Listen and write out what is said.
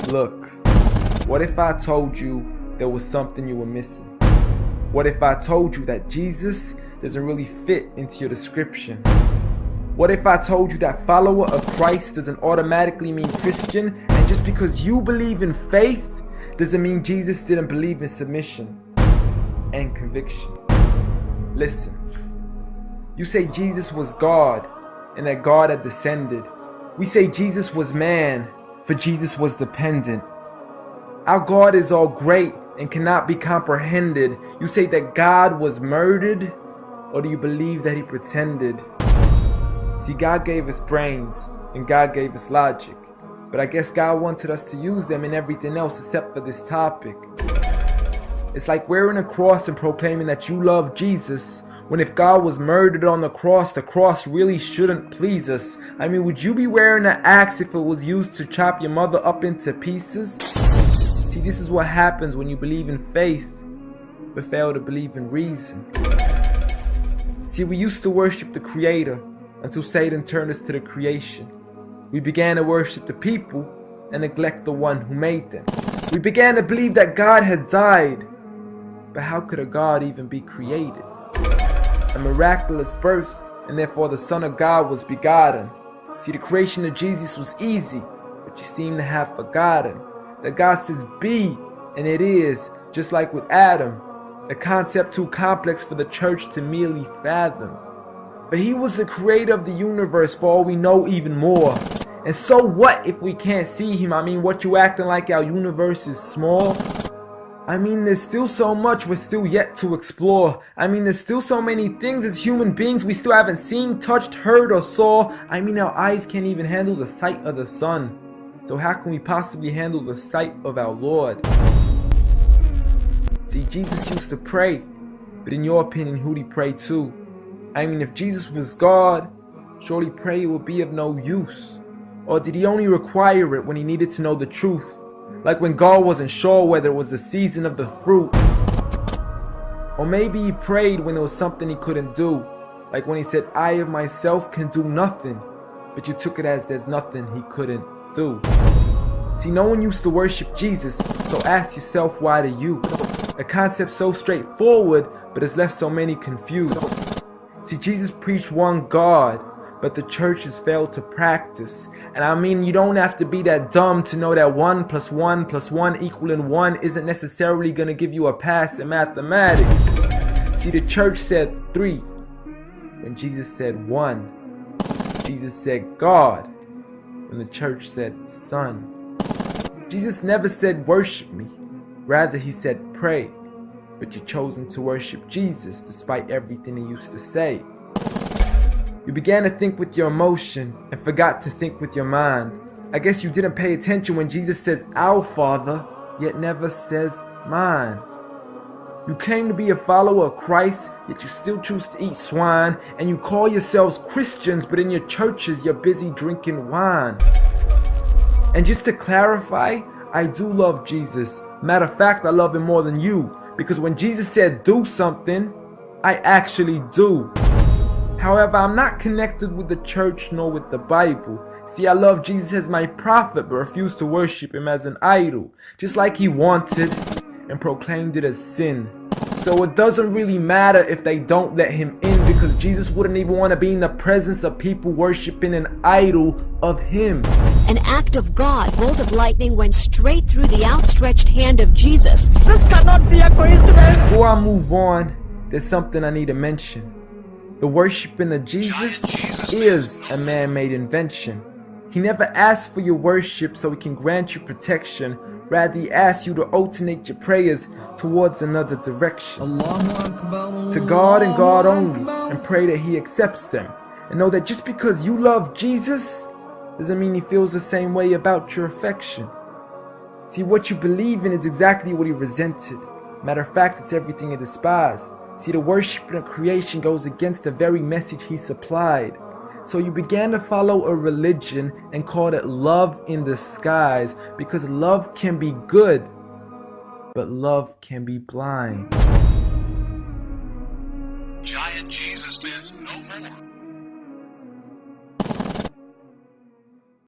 Look, what if I told you there was something you were missing? What if I told you that Jesus doesn't really fit into your description? What if I told you that follower of Christ doesn't automatically mean Christian, and just because you believe in faith doesn't mean Jesus didn't believe in submission and conviction? Listen, you say Jesus was God and that God had descended. We say Jesus was man, for Jesus was dependent. Our God is all great and cannot be comprehended. You say that God was murdered, or do you believe that he pretended? See, God gave us brains and God gave us logic, but I guess God wanted us to use them in everything else except for this topic. It's like wearing a cross and proclaiming that you love Jesus, when if God was murdered on the cross really shouldn't please us. I mean, would you be wearing an axe if it was used to chop your mother up into pieces? See, this is what happens when you believe in faith, but fail to believe in reason. See, we used to worship the Creator until Satan turned us to the creation. We began to worship the people and neglect the one who made them. We began to believe that God had died, but how could a God even be created? A miraculous birth, and therefore the Son of God was begotten. See, the creation of Jesus was easy, but you seem to have forgotten that God says be, and it is, just like with Adam, a concept too complex for the church to merely fathom. But he was the creator of the universe, for all we know, even more. And so what if we can't see him? I mean, what, you acting like our universe is small? I mean, there's still so much we're still yet to explore. I mean, there's still so many things as human beings we still haven't seen, touched, heard, or saw. I mean, our eyes can't even handle the sight of the sun. So how can we possibly handle the sight of our Lord? See, Jesus used to pray, but in your opinion, who'd he pray to? I mean, if Jesus was God, surely prayer would be of no use. Or did he only require it when he needed to know the truth? Like when God wasn't sure whether it was the season of the fruit. Or maybe he prayed when there was something he couldn't do. Like when he said, I of myself can do nothing. But you took it as there's nothing he couldn't do. See, no one used to worship Jesus, so ask yourself, why do you? A concept so straightforward, but has left so many confused. See, Jesus preached one God, but the church has failed to practice. And I mean, you don't have to be that dumb to know that 1 + 1 + 1 equaling 1 isn't necessarily going to give you a pass in mathematics. See, the church said 3 when Jesus said 1. Jesus said God when the church said Son. Jesus never said worship me, rather he said pray. But you've chosen to worship Jesus despite everything he used to say. You began to think with your emotion and forgot to think with your mind. I guess you didn't pay attention when Jesus says our Father, yet never says mine. You claim to be a follower of Christ, yet you still choose to eat swine, and you call yourselves Christians, but in your churches you're busy drinking wine. And just to clarify, I do love Jesus. Matter of fact, I love him more than you, because when Jesus said do something, I actually do. However, I'm not connected with the church nor with the Bible. See, I love Jesus as my prophet, but refuse to worship him as an idol, just like he wanted and proclaimed it as sin. So it doesn't really matter if they don't let him in, because Jesus wouldn't even want to be in the presence of people worshiping an idol of him. An act of God, bolt of lightning went straight through the outstretched hand of Jesus. This cannot be a coincidence. Before I move on, there's something I need to mention. The worshiping of Jesus is a man-made invention. He never asked for your worship so he can grant you protection. Rather, he asks you to alternate your prayers towards another direction. To God and God only, and pray that he accepts them. And know that just because you love Jesus doesn't mean he feels the same way about your affection. See, what you believe in is exactly what he resented. Matter of fact, it's everything he despised. See, the worship of creation goes against the very message he supplied. So you began to follow a religion and called it love in disguise, because love can be good, but love can be blind. Giant Jesus is no more.